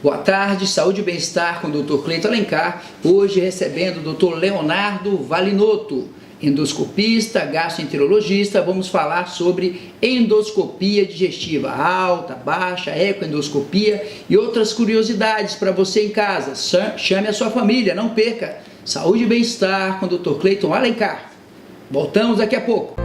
Boa tarde, saúde e bem-estar com o Dr. Cleiton Alencar, hoje recebendo o Dr. Leonardo Valinotto, endoscopista, gastroenterologista. Vamos falar sobre endoscopia digestiva, alta, baixa, ecoendoscopia e outras curiosidades para você em casa. Chame a sua família, não perca. Saúde e bem-estar com o Dr. Cleiton Alencar. Voltamos daqui a pouco.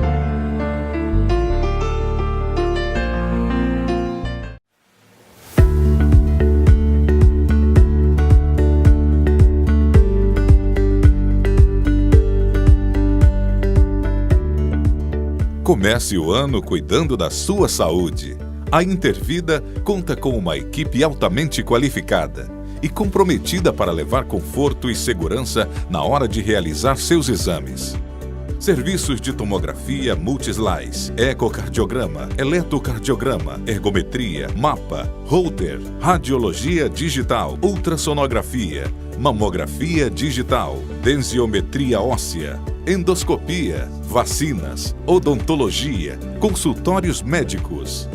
Comece o ano cuidando da sua saúde. A Intervida conta com uma equipe altamente qualificada e comprometida para levar conforto e segurança na hora de realizar seus exames. Serviços de tomografia multislice, ecocardiograma, eletrocardiograma, ergometria, mapa, Holter, radiologia digital, ultrassonografia, mamografia digital, densiometria óssea, endoscopia, vacinas, odontologia, consultórios médicos.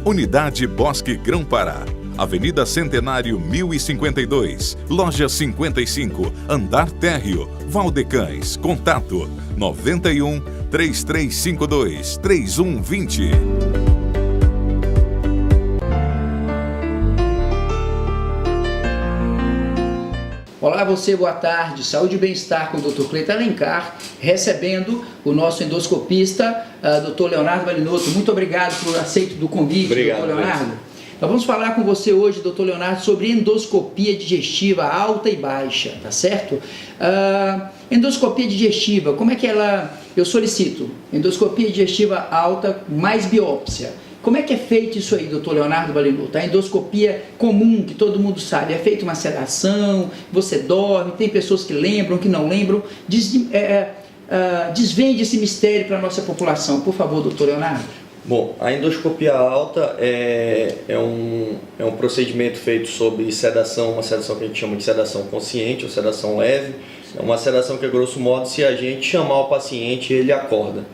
Unidade Bosque Grão-Pará, Avenida Centenário 1052, Loja 55, Andar Térreo, Valdecães. Contato 91 3352 3120. Olá você, boa tarde, saúde e bem-estar com o Dr. Cleiton Alencar, recebendo o nosso endoscopista, Dr. Leonardo Valinotto. Muito obrigado por aceito do convite, Obrigado, Dr. Leonardo. Nós vamos falar com você hoje, Dr. Leonardo, sobre endoscopia digestiva alta e baixa, tá certo? Endoscopia digestiva, como é que ela... Eu solicito endoscopia digestiva alta mais biópsia. Como é que é feito isso aí, doutor Leonardo Valinotto? A endoscopia comum, que todo mundo sabe, é feita uma sedação, você dorme, tem pessoas que lembram, que não lembram. Desvende esse mistério para a nossa população, por favor, doutor Leonardo. Bom, a endoscopia alta é um procedimento feito sob sedação, uma sedação que a gente chama de sedação consciente ou sedação leve. É uma sedação que, grosso modo, se a gente chamar o paciente, ele acorda.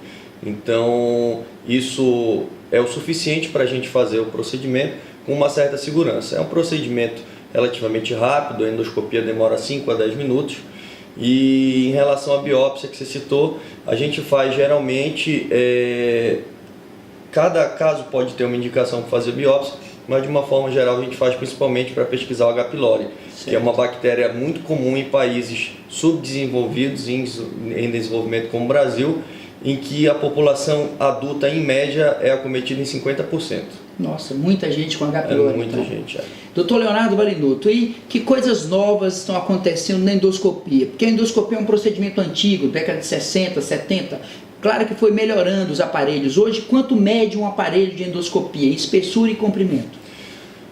Então, isso é o suficiente para a gente fazer o procedimento com uma certa segurança. É um procedimento relativamente rápido, a endoscopia demora 5 a 10 minutos. E em relação à biópsia que você citou, a gente faz geralmente... Cada caso pode ter uma indicação para fazer biópsia, mas de uma forma geral a gente faz principalmente para pesquisar o H. pylori, que é uma bactéria muito comum em países subdesenvolvidos, em desenvolvimento como o Brasil, em que a população adulta, em média, é acometida em 50%. Nossa, muita gente com H. pylori. Muita gente. Doutor Leonardo Valinotto, e que coisas novas estão acontecendo na endoscopia? Porque a endoscopia é um procedimento antigo, década de 60, 70. Claro que foi melhorando os aparelhos. Hoje, quanto mede um aparelho de endoscopia, espessura e comprimento?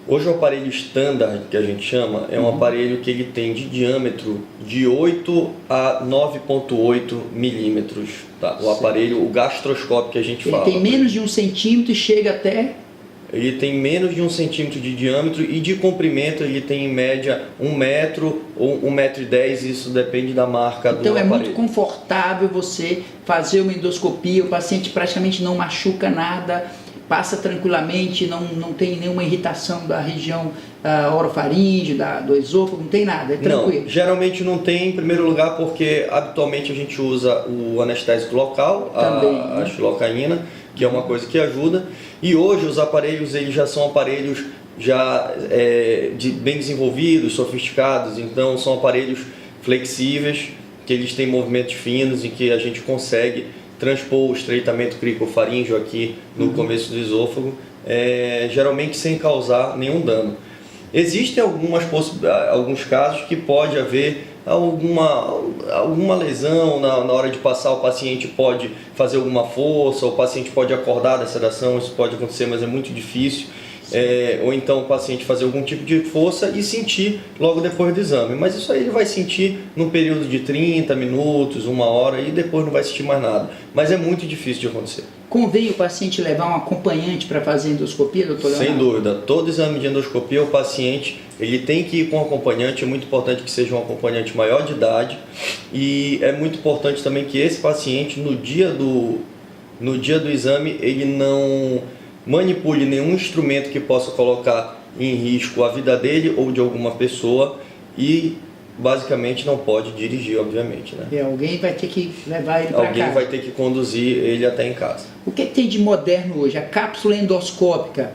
Hoje o aparelho standard, que a gente chama, é um aparelho que ele tem de diâmetro de 8 a 9,8 milímetros. Tá? O aparelho, o gastroscópio que a gente fala. Ele tem menos de 1 centímetro e chega até... Ele tem menos de 1 centímetro de diâmetro e de comprimento ele tem em média 1 metro ou 1,10 m, isso depende da marca do aparelho. Então é muito confortável você fazer uma endoscopia, o paciente praticamente não machuca nada, passa tranquilamente, não tem nenhuma irritação da região orofaringe, do esôfago, não tem nada, é tranquilo. Não, geralmente não tem, em primeiro lugar, porque habitualmente a gente usa o anestésico local, a xilocaína, que é uma coisa que ajuda. E hoje os aparelhos eles já são aparelhos bem desenvolvidos, sofisticados, então são aparelhos flexíveis, que eles têm movimentos finos, em que a gente consegue transpor o estreitamento cricofaríngeo aqui no começo do esôfago, geralmente sem causar nenhum dano. Existem alguns casos que pode haver alguma lesão na hora de passar, o paciente pode fazer alguma força, o paciente pode acordar da sedação, isso pode acontecer, mas é muito difícil. Ou então o paciente fazer algum tipo de força e sentir logo depois do exame. Mas isso aí ele vai sentir num período de 30 minutos, 1 hora e depois não vai sentir mais nada. Mas é muito difícil de acontecer. Convém o paciente levar um acompanhante para fazer endoscopia, doutor Leonardo? Sem dúvida. Todo exame de endoscopia, o paciente ele tem que ir com um acompanhante. É muito importante que seja um acompanhante maior de idade. E é muito importante também que esse paciente, no dia do exame, ele não manipule nenhum instrumento que possa colocar em risco a vida dele ou de alguma pessoa e basicamente não pode dirigir, obviamente, né? E alguém vai ter que levar ele para casa. Alguém vai ter que conduzir ele até em casa. O que tem de moderno hoje? A cápsula endoscópica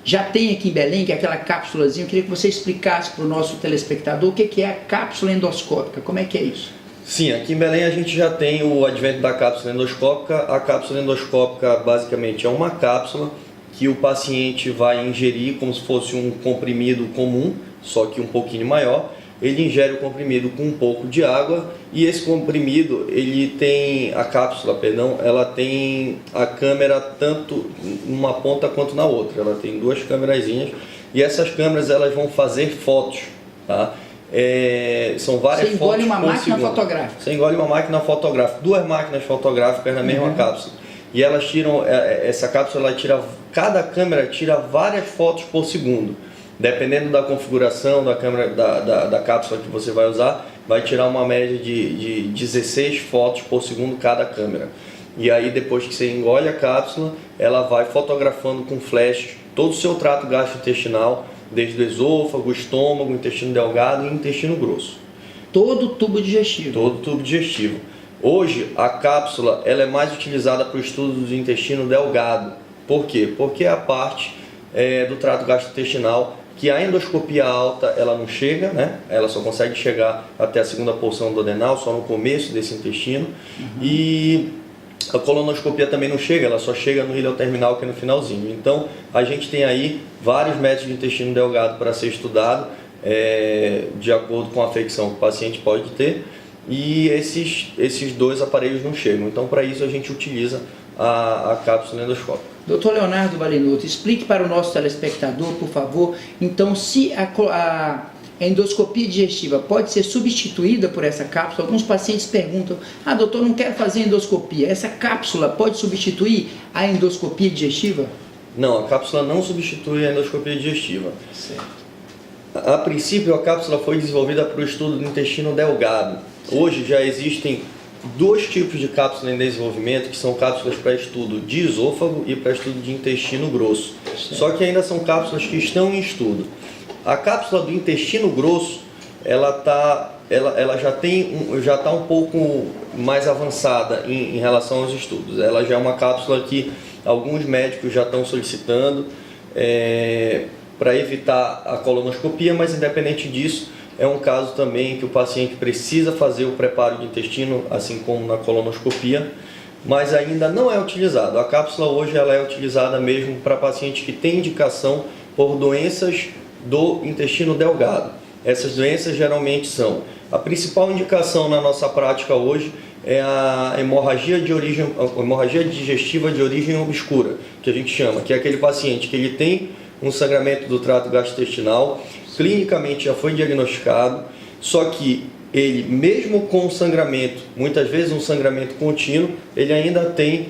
já tem aqui em Belém, que é aquela cápsulazinha. Eu queria que você explicasse para o nosso telespectador o que é a cápsula endoscópica, como é que é isso? Sim, aqui em Belém a gente já tem o advento da cápsula endoscópica. A cápsula endoscópica basicamente é uma cápsula que o paciente vai ingerir como se fosse um comprimido comum, só que um pouquinho maior. Ele ingere o comprimido com um pouco de água e esse comprimido, ela tem a câmera tanto numa ponta quanto na outra. Ela tem duas câmerazinhas e essas câmeras elas vão fazer fotos, tá? São várias fotos por segundo. Você engole uma máquina fotográfica. Você engole uma máquina fotográfica, duas máquinas fotográficas na mesma cápsula. E elas tiram, essa cápsula cada câmera tira várias fotos por segundo. Dependendo da configuração da câmera da cápsula que você vai usar, vai tirar uma média de 16 fotos por segundo cada câmera. E aí depois que você engole a cápsula, ela vai fotografando com flash todo o seu trato gastrointestinal, desde o esôfago, o estômago, o intestino delgado e o intestino grosso. Todo o tubo digestivo. Todo o tubo digestivo. Hoje a cápsula ela é mais utilizada para o estudo do intestino delgado. Por quê? Porque é a parte do trato gastrointestinal que a endoscopia alta ela não chega, né? Ela só consegue chegar até a segunda porção do adenal, só no começo desse intestino. E a colonoscopia também não chega, ela só chega no ileoterminal, que é no finalzinho. Então a gente tem aí vários métodos de intestino delgado para ser estudado, de acordo com a afecção que o paciente pode ter, e esses dois aparelhos não chegam. Então para isso a gente utiliza a cápsula endoscópica. Dr. Leonardo Valinotto, explique para o nosso telespectador, por favor, então, se a endoscopia digestiva pode ser substituída por essa cápsula. Alguns pacientes perguntam, doutor, não quero fazer endoscopia, essa cápsula pode substituir a endoscopia digestiva? Não, a cápsula não substitui a endoscopia digestiva. Certo. A princípio, a cápsula foi desenvolvida para o estudo do intestino delgado. Certo. Hoje já existem dois tipos de cápsula em desenvolvimento, que são cápsulas para estudo de esôfago e para estudo de intestino grosso. Certo. Só que ainda são cápsulas que estão em estudo. A cápsula do intestino grosso, ela já está um pouco mais avançada em relação aos estudos. Ela já é uma cápsula que alguns médicos já estão solicitando para evitar a colonoscopia, mas independente disso, é um caso também que o paciente precisa fazer o preparo de intestino, assim como na colonoscopia, mas ainda não é utilizado. A cápsula hoje ela é utilizada mesmo para pacientes que têm indicação por doenças do intestino delgado. Essas doenças geralmente são, a principal indicação na nossa prática hoje é a hemorragia digestiva de origem obscura, que a gente chama, que é aquele paciente que ele tem um sangramento do trato gastrointestinal, clinicamente já foi diagnosticado, só que ele, mesmo com o sangramento, muitas vezes um sangramento contínuo, ele ainda tem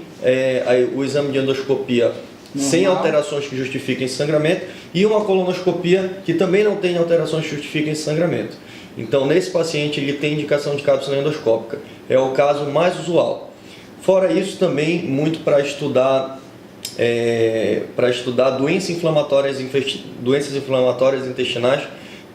o exame de endoscopia sem alterações que justifiquem esse sangramento e uma colonoscopia que também não tem alterações que justifiquem esse sangramento. Então, nesse paciente, ele tem indicação de cápsula endoscópica. É o caso mais usual. Fora isso, também, muito para estudar doenças inflamatórias intestinais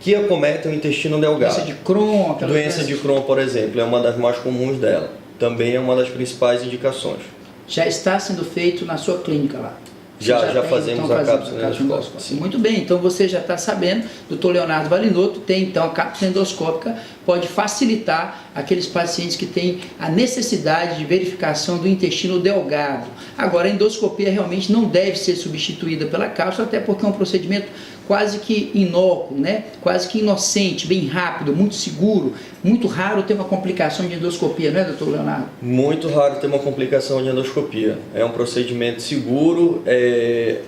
que acometem o intestino delgado. Doença de Crohn. Doença de Crohn, por exemplo, é uma das mais comuns dela. Também é uma das principais indicações. Já está sendo feito na sua clínica lá? Já fazemos a cápsula endoscópica. Muito bem, então você já está sabendo, Dr. Leonardo Valinotto tem então a cápsula endoscópica, pode facilitar aqueles pacientes que têm a necessidade de verificação do intestino delgado. Agora, a endoscopia realmente não deve ser substituída pela cápsula, até porque é um procedimento quase que inócuo, né? Quase que inocente, bem rápido, muito seguro. Muito raro ter uma complicação de endoscopia, não é, doutor Leonardo? Muito raro ter uma complicação de endoscopia. É um procedimento seguro,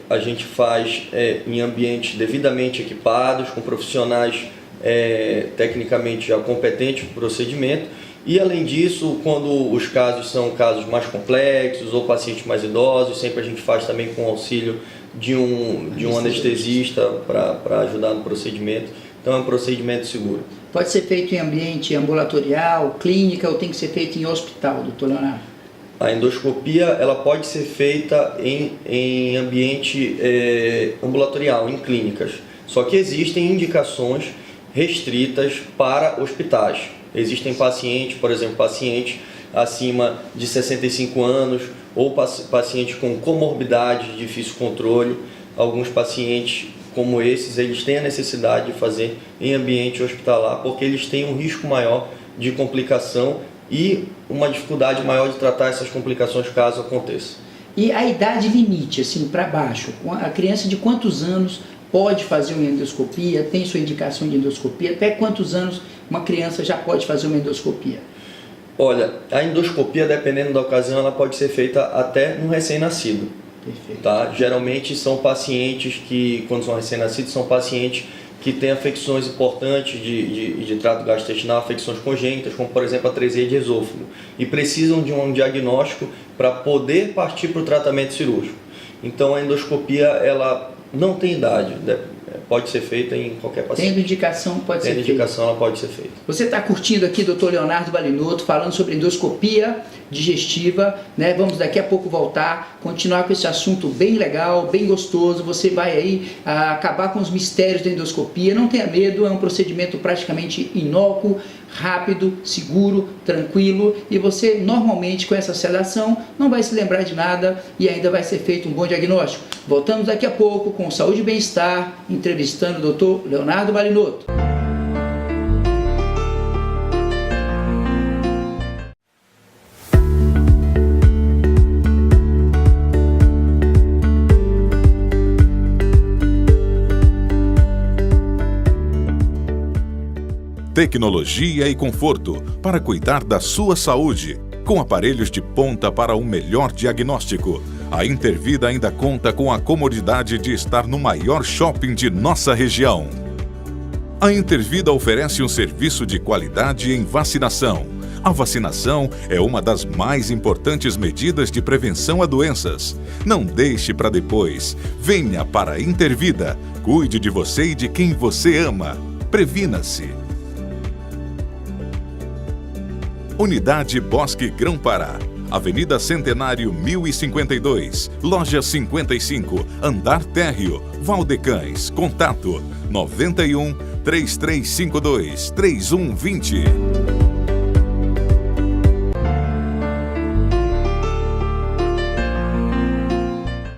a gente faz em ambientes devidamente equipados, com profissionais tecnicamente já competentes para o procedimento. E além disso, quando os casos são casos mais complexos ou pacientes mais idosos, sempre a gente faz também com auxílio de um anestesista para ajudar no procedimento. Então é um procedimento seguro. Pode ser feito em ambiente ambulatorial, clínica, ou tem que ser feito em hospital, doutor Leonardo? A endoscopia ela pode ser feita em ambiente ambulatorial, em clínicas. Só que existem indicações restritas para hospitais. Existem pacientes, por exemplo, pacientes acima de 65 anos ou pacientes com comorbidade de difícil controle. Alguns pacientes como esses, eles têm a necessidade de fazer em ambiente hospitalar porque eles têm um risco maior de complicação e uma dificuldade maior de tratar essas complicações caso aconteça. E a idade limite, assim, para baixo, a criança de quantos anos pode fazer uma endoscopia, tem sua indicação de endoscopia, até quantos anos uma criança já pode fazer uma endoscopia? Olha, a endoscopia, dependendo da ocasião, ela pode ser feita até no recém-nascido. Perfeito. Tá? Geralmente são pacientes que, quando são recém-nascidos, são pacientes que têm afecções importantes de trato gastrointestinal, afecções congênitas, como por exemplo a atresia de esôfago, e precisam de um diagnóstico para poder partir para o tratamento cirúrgico. Então a endoscopia ela não tem idade, pode ser feita em qualquer paciente. Tendo indicação, pode ser feita. Tendo indicação, ela pode ser feita. Você está curtindo aqui Dr. Leonardo Valinotto falando sobre endoscopia digestiva, né? Vamos daqui a pouco voltar, continuar com esse assunto bem legal, bem gostoso. Você vai aí acabar com os mistérios da endoscopia. Não tenha medo, é um procedimento praticamente inócuo, rápido, seguro, tranquilo, e você normalmente com essa sedação não vai se lembrar de nada e ainda vai ser feito um bom diagnóstico. Voltamos daqui a pouco com Saúde e Bem-Estar, entrevistando o Dr. Leonardo Valinotto. Tecnologia e conforto para cuidar da sua saúde. Com aparelhos de ponta para um melhor diagnóstico. A Intervida ainda conta com a comodidade de estar no maior shopping de nossa região. A Intervida oferece um serviço de qualidade em vacinação. A vacinação é uma das mais importantes medidas de prevenção a doenças. Não deixe para depois. Venha para a Intervida. Cuide de você e de quem você ama. Previna-se. Unidade Bosque Grão-Pará, Avenida Centenário 1052, Loja 55, Andar Térreo, Valdecães. Contato 91 3352 3120.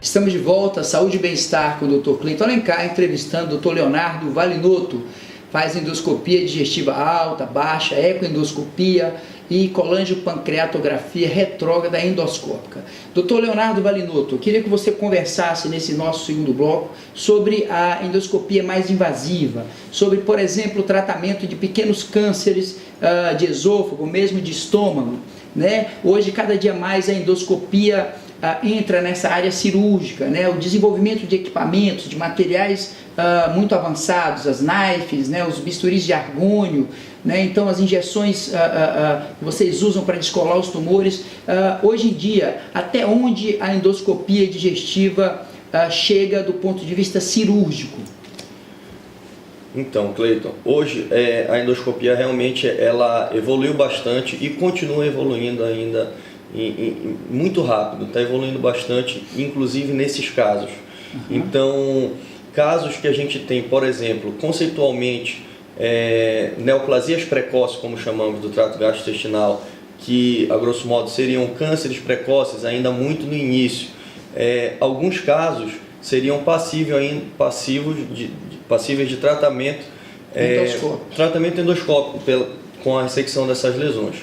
Estamos de volta, Saúde e Bem-Estar com o Dr. Cleiton Alencar, entrevistando o Dr. Leonardo Valinotto. Faz endoscopia digestiva alta, baixa, ecoendoscopia e colangiopancreatografia retrógrada endoscópica. Dr. Leonardo Valinotto, eu queria que você conversasse nesse nosso segundo bloco sobre a endoscopia mais invasiva, sobre, por exemplo, o tratamento de pequenos cânceres de esôfago, mesmo de estômago, né? Hoje, cada dia mais, a endoscopia entra nessa área cirúrgica, né? O desenvolvimento de equipamentos, de materiais muito avançados, as knifes, né? Os bisturis de argônio, né? Então as injeções que vocês usam para descolar os tumores. Hoje em dia, até onde a endoscopia digestiva chega do ponto de vista cirúrgico? Então, Cleiton, hoje a endoscopia realmente ela evoluiu bastante e continua evoluindo ainda muito rápido, está evoluindo bastante, inclusive nesses casos. Então, casos que a gente tem, por exemplo, conceitualmente, neoplasias precoces, como chamamos do trato gastrointestinal, que a grosso modo seriam cânceres precoces ainda muito no início. Alguns casos seriam passíveis de tratamento endoscópico com a ressecção dessas lesões.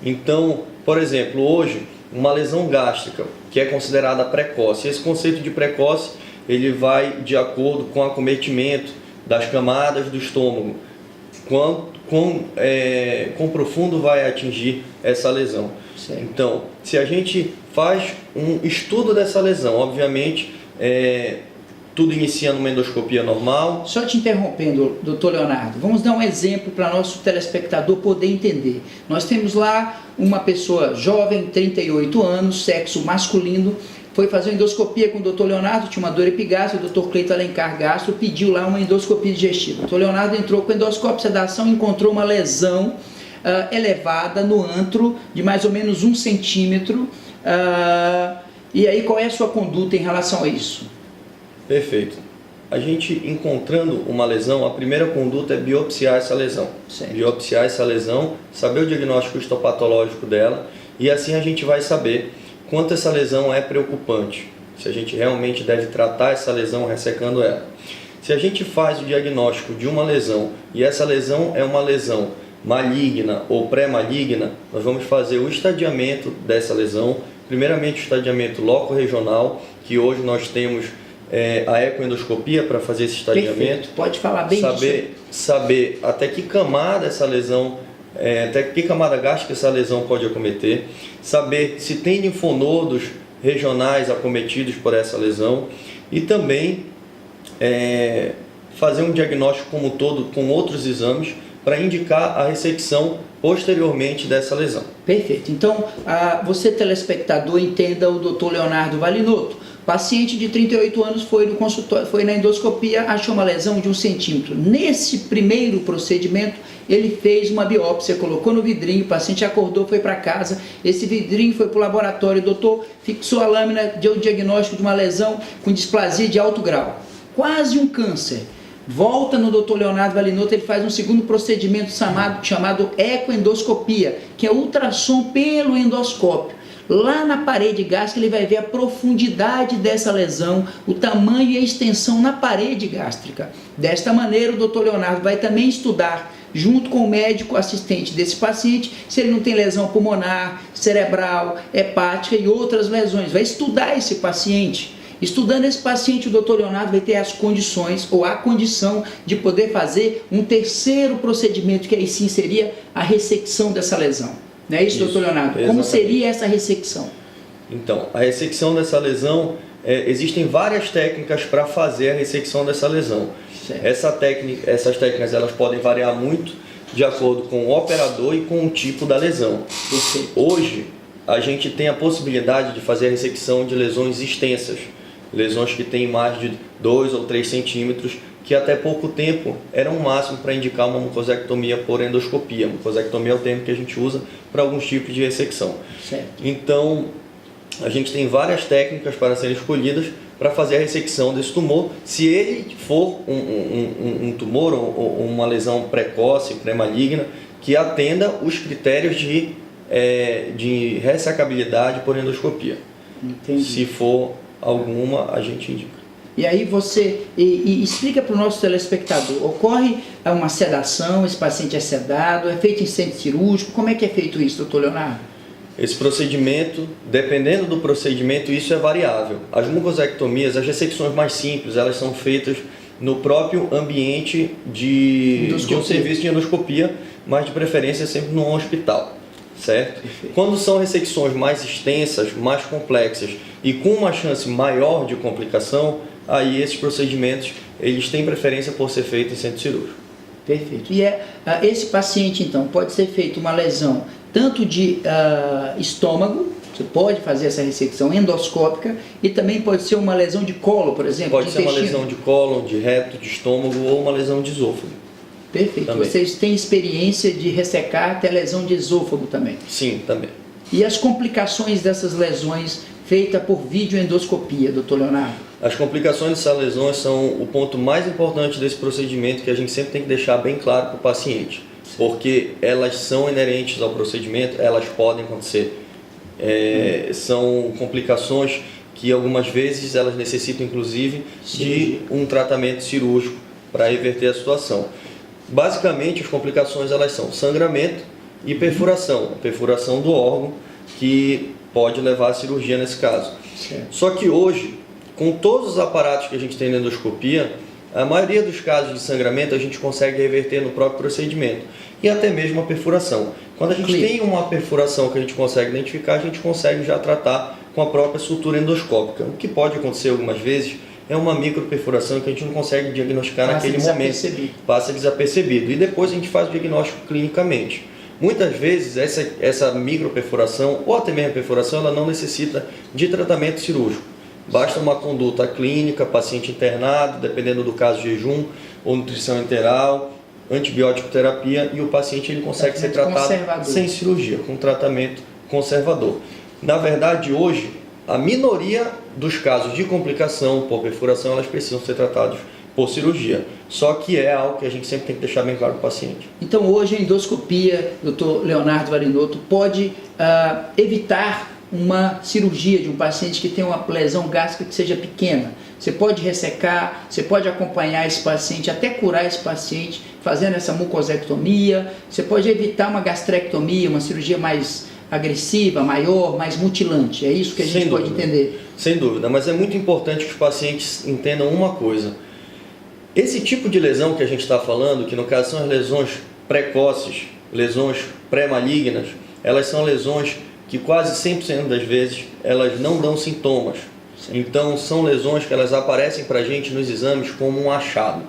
Então, por exemplo, hoje, uma lesão gástrica, que é considerada precoce, esse conceito de precoce, ele vai de acordo com o acometimento das camadas do estômago, quão profundo vai atingir essa lesão. Certo. Então, se a gente faz um estudo dessa lesão, obviamente, tudo inicia numa endoscopia normal. Só te interrompendo, doutor Leonardo, vamos dar um exemplo para nosso telespectador poder entender. Nós temos lá uma pessoa jovem, 38 anos, sexo masculino, foi fazer uma endoscopia com o doutor Leonardo, tinha uma dor epigástrica, o doutor Cleiton Alencar Gastro pediu lá uma endoscopia digestiva. O doutor Leonardo entrou com endoscópio, sedação, encontrou uma lesão elevada no antro de mais ou menos 1 centímetro, E aí qual é a sua conduta em relação a isso? Perfeito. A gente encontrando uma lesão, a primeira conduta é biopsiar essa lesão. Certo. Biopsiar essa lesão, saber o diagnóstico histopatológico dela e assim a gente vai saber quanto essa lesão é preocupante. Se a gente realmente deve tratar essa lesão ressecando ela. Se a gente faz o diagnóstico de uma lesão e essa lesão é uma lesão maligna ou pré-maligna, nós vamos fazer o estadiamento dessa lesão. Primeiramente o estadiamento loco-regional, que hoje nós temos a ecoendoscopia para fazer esse estadiamento. Perfeito. Pode falar bem disso. Saber até que camada essa lesão, até que camada gástrica essa lesão pode acometer, saber se tem linfonodos regionais acometidos por essa lesão e também fazer um diagnóstico como um todo com outros exames para indicar a ressecção posteriormente dessa lesão. Perfeito. Então, você telespectador entenda o Dr. Leonardo Valinotto. Paciente de 38 anos foi no consultório, foi na endoscopia, achou uma lesão de 1 centímetro. Nesse primeiro procedimento, ele fez uma biópsia, colocou no vidrinho, o paciente acordou, foi para casa, esse vidrinho foi para o laboratório, o doutor fixou a lâmina, deu o diagnóstico de uma lesão com displasia de alto grau, quase um câncer. Volta no Dr. Leonardo Valinotto, ele faz um segundo procedimento chamado ecoendoscopia, que é ultrassom pelo endoscópio. Lá na parede gástrica ele vai ver a profundidade dessa lesão, o tamanho e a extensão na parede gástrica. Desta maneira o Dr. Leonardo vai também estudar, junto com o médico assistente desse paciente, se ele não tem lesão pulmonar, cerebral, hepática e outras lesões. Vai estudar esse paciente. Estudando esse paciente, o Dr. Leonardo vai ter as condições ou a condição de poder fazer um terceiro procedimento, que aí sim seria a ressecção dessa lesão. Não é isso, doutor Leonardo? Exatamente. Como seria essa ressecção? Então, a ressecção dessa lesão, existem várias técnicas para fazer a ressecção dessa lesão. Essas técnicas elas podem variar muito de acordo com o operador e com o tipo da lesão. Perfeito. Hoje, a gente tem a possibilidade de fazer a ressecção de lesões extensas, lesões que têm mais de 2 ou 3 centímetros, que até pouco tempo era um máximo para indicar uma mucosectomia por endoscopia. Mucosectomia é o termo que a gente usa para alguns tipos de ressecção. Certo. Então, a gente tem várias técnicas para serem escolhidas para fazer a ressecção desse tumor, se ele for um tumor ou uma lesão precoce, pré-maligna, que atenda os critérios de ressecabilidade por endoscopia. Entendi. Se for alguma, a gente indica. E aí você explica para o nosso telespectador, ocorre uma sedação, esse paciente é sedado, é feito em centro cirúrgico, como é que é feito isso, doutor Leonardo? Esse procedimento, dependendo do procedimento, isso é variável. As mucosectomias, as ressecções mais simples, elas são feitas no próprio ambiente de um serviço de endoscopia, mas de preferência sempre num hospital, certo? Perfeito. Quando são ressecções mais extensas, mais complexas e com uma chance maior de complicação, aí esses procedimentos eles têm preferência por ser feitos em centro cirúrgico. Perfeito. E esse paciente, então, pode ser feita uma lesão tanto de estômago, você pode fazer essa ressecção endoscópica, e também pode ser uma lesão de colo, por exemplo. Pode ser uma lesão de cólon, de reto, de estômago ou uma lesão de esôfago. Perfeito. Também. Vocês têm experiência de ressecar até lesão de esôfago também. Sim, também. E as complicações dessas lesões feitas por videoendoscopia, doutor Leonardo? As complicações dessas lesões são o ponto mais importante desse procedimento, que a gente sempre tem que deixar bem claro para o paciente, porque elas são inerentes ao procedimento, elas podem acontecer. São complicações que algumas vezes elas necessitam inclusive de um tratamento cirúrgico para reverter a situação. Basicamente, as complicações elas são sangramento e perfuração do órgão, que pode levar à cirurgia nesse caso. Certo. Só que hoje, com todos os aparatos que a gente tem na endoscopia, a maioria dos casos de sangramento a gente consegue reverter no próprio procedimento, e até mesmo a perfuração. Quando a gente tem uma perfuração que a gente consegue identificar, a gente consegue já tratar com a própria sutura endoscópica. O que pode acontecer algumas vezes é uma microperfuração que a gente não consegue diagnosticar naquele momento. Passa desapercebido. E depois a gente faz o diagnóstico clinicamente. Muitas vezes essa microperfuração ou até mesmo a perfuração, ela não necessita de tratamento cirúrgico. Basta uma conduta clínica, paciente internado, dependendo do caso, jejum ou nutrição enteral, antibiótico terapia, e o paciente ele consegue ser tratado sem cirurgia, com tratamento conservador. Na verdade, hoje, a minoria dos casos de complicação por perfuração, elas precisam ser tratados por cirurgia. Só que é algo que a gente sempre tem que deixar bem claro para o paciente. Então hoje a endoscopia, Dr. Leonardo Valinotto, pode evitar uma cirurgia de um paciente que tem uma lesão gástrica que seja pequena. Você pode ressecar, você pode acompanhar esse paciente, até curar esse paciente, fazendo essa mucosectomia. Você pode evitar uma gastrectomia, uma cirurgia mais agressiva, maior, mais mutilante. É isso que a gente pode entender. Sem dúvida, mas é muito importante que os pacientes entendam uma coisa. Esse tipo de lesão que a gente está falando, que no caso são as lesões precoces, lesões pré-malignas, elas são lesões que quase 100% das vezes elas não dão sintomas. Então são lesões que elas aparecem para a gente nos exames como um achado.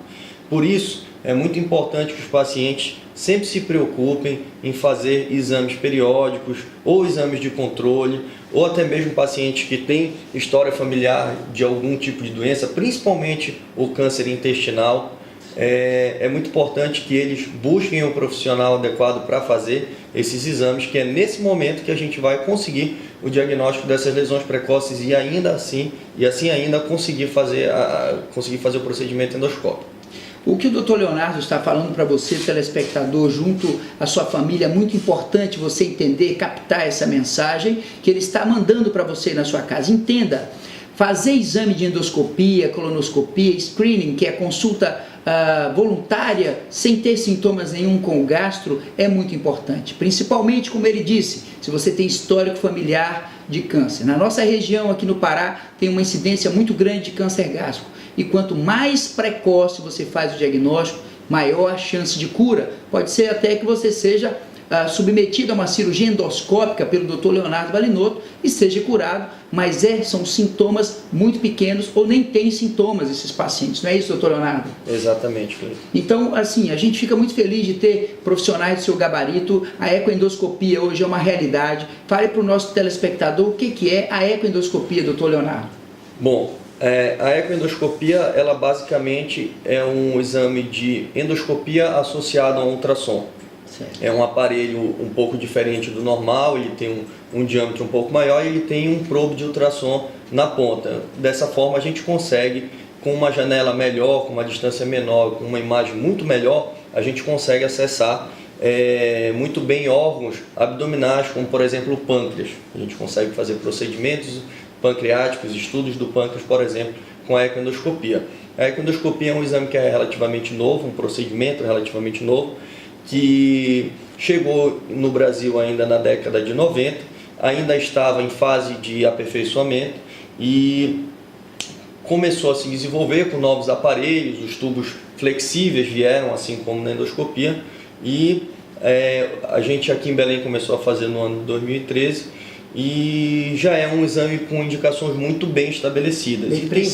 Por isso é muito importante que os pacientes sempre se preocupem em fazer exames periódicos ou exames de controle, ou até mesmo pacientes que têm história familiar de algum tipo de doença, principalmente o câncer intestinal. É muito importante que eles busquem o profissional adequado para fazer esses exames, que é nesse momento que a gente vai conseguir o diagnóstico dessas lesões precoces e assim ainda conseguir fazer o procedimento endoscópico. O que o Dr. Leonardo está falando para você, telespectador, junto à sua família, é muito importante você entender, captar essa mensagem que ele está mandando para você na sua casa. Entenda, fazer exame de endoscopia, colonoscopia, screening, que é consulta voluntária, sem ter sintomas nenhum com o gastro, é muito importante. Principalmente, como ele disse, se você tem histórico familiar de câncer. Na nossa região, aqui no Pará, tem uma incidência muito grande de câncer gástrico. E quanto mais precoce você faz o diagnóstico, maior a chance de cura. Pode ser até que você seja submetido a uma cirurgia endoscópica pelo Dr. Leonardo Valinotto e seja curado, mas são sintomas muito pequenos ou nem tem sintomas esses pacientes, não é isso, Dr. Leonardo? Exatamente, Felipe. Então, assim, a gente fica muito feliz de ter profissionais do seu gabarito. A ecoendoscopia hoje é uma realidade. Fale para o nosso telespectador o que é a ecoendoscopia, Dr. Leonardo. Bom, a ecoendoscopia, ela basicamente é um exame de endoscopia associado a um ultrassom. Certo. É um aparelho um pouco diferente do normal, ele tem um diâmetro um pouco maior e ele tem um probe de ultrassom na ponta. Dessa forma a gente consegue, com uma janela melhor, com uma distância menor, com uma imagem muito melhor, a gente consegue acessar muito bem órgãos abdominais, como por exemplo o pâncreas. A gente consegue fazer procedimentos pancreáticos, estudos do pâncreas, por exemplo, com a ecoendoscopia. A ecoendoscopia é um exame que é relativamente novo, um procedimento relativamente novo, que chegou no Brasil ainda na década de 90, ainda estava em fase de aperfeiçoamento e começou a se desenvolver com novos aparelhos, os tubos flexíveis vieram, assim como na endoscopia, e a gente aqui em Belém começou a fazer no ano de 2013, e já é um exame com indicações muito bem estabelecidas. E tem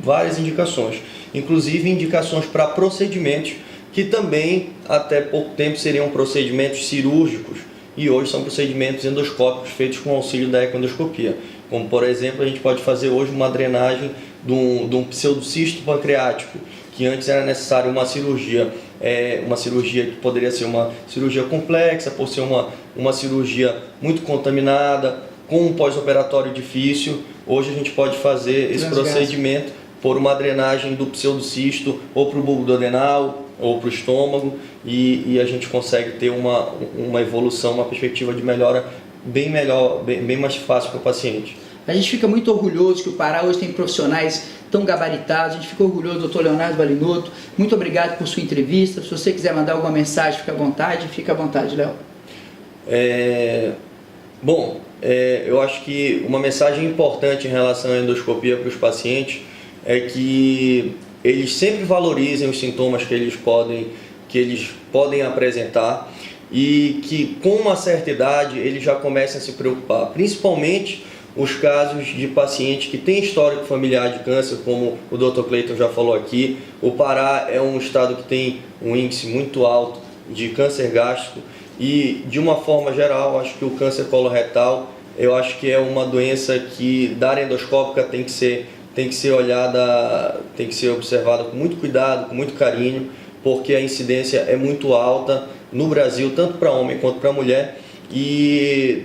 várias indicações, inclusive indicações para procedimentos que também até pouco tempo seriam procedimentos cirúrgicos e hoje são procedimentos endoscópicos feitos com auxílio da ecoendoscopia. Como por exemplo, a gente pode fazer hoje uma drenagem de um pseudocisto pancreático, que antes era necessário uma cirurgia que poderia ser uma cirurgia complexa, por ser uma cirurgia muito contaminada, com um pós-operatório difícil. Hoje a gente pode fazer esse procedimento por uma drenagem do pseudocisto ou para o bulbo duodenal ou para o estômago e a gente consegue ter uma evolução, uma perspectiva de melhora bem mais fácil para o paciente. A gente fica muito orgulhoso que o Pará hoje tem profissionais tão gabaritados. A gente fica orgulhoso, Dr. Leonardo Valinotto. Muito obrigado por sua entrevista. Se você quiser mandar alguma mensagem, fica à vontade, Léo. Eu acho que uma mensagem importante em relação à endoscopia para os pacientes é que eles sempre valorizem os sintomas que eles podem apresentar e que com uma certa idade eles já comecem a se preocupar, principalmente os casos de pacientes que têm histórico familiar de câncer, como o Dr. Cleiton já falou aqui. O Pará é um estado que tem um índice muito alto de câncer gástrico e, de uma forma geral, acho que o câncer coloretal, eu acho que é uma doença que da área endoscópica tem que ser olhada, tem que ser observada com muito cuidado, com muito carinho, porque a incidência é muito alta no Brasil, tanto para homem quanto para mulher, e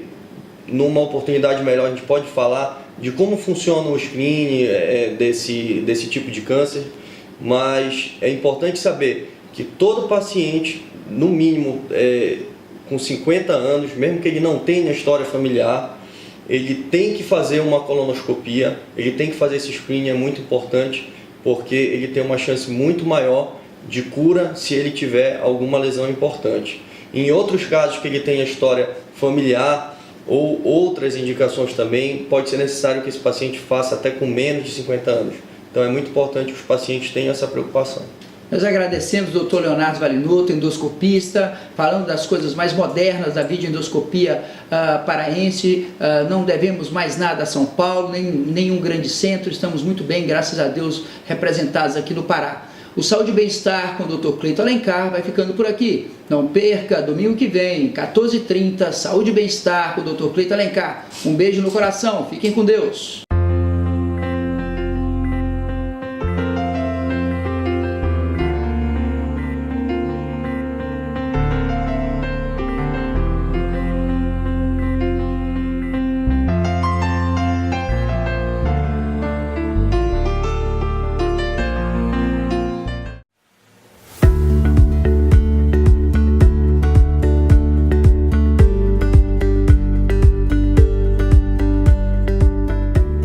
numa oportunidade melhor, a gente pode falar de como funciona o screening desse tipo de câncer, mas é importante saber que todo paciente, no mínimo com 50 anos, mesmo que ele não tenha história familiar, ele tem que fazer uma colonoscopia, ele tem que fazer esse screening, é muito importante, porque ele tem uma chance muito maior de cura se ele tiver alguma lesão importante. Em outros casos que ele tenha história familiar ou outras indicações também, pode ser necessário que esse paciente faça até com menos de 50 anos. Então é muito importante que os pacientes tenham essa preocupação. Nós agradecemos o Dr. Leonardo Valinotto, endoscopista, falando das coisas mais modernas da videoendoscopia paraense. Não devemos mais nada a São Paulo, nenhum grande centro, estamos muito bem, graças a Deus, representados aqui no Pará. O Saúde e Bem-Estar com o Dr. Cleiton Alencar vai ficando por aqui. Não perca, domingo que vem, 14h30, Saúde e Bem-Estar com o Dr. Cleiton Alencar. Um beijo no coração, fiquem com Deus.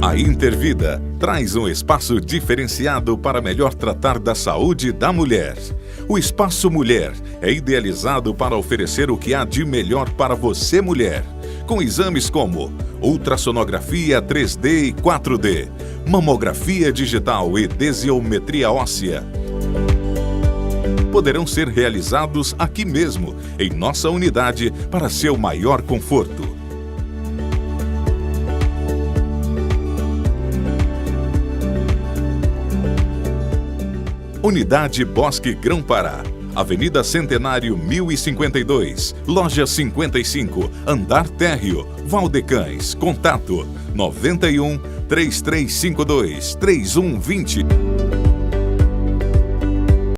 A Intervida traz um espaço diferenciado para melhor tratar da saúde da mulher. O Espaço Mulher é idealizado para oferecer o que há de melhor para você, mulher, com exames como ultrassonografia 3D e 4D, mamografia digital e densiometria óssea. Poderão ser realizados aqui mesmo, em nossa unidade, para seu maior conforto. Unidade Bosque Grão-Pará, Avenida Centenário 1052, Loja 55, Andar Térreo, Valdecães. Contato 91 3352 3120.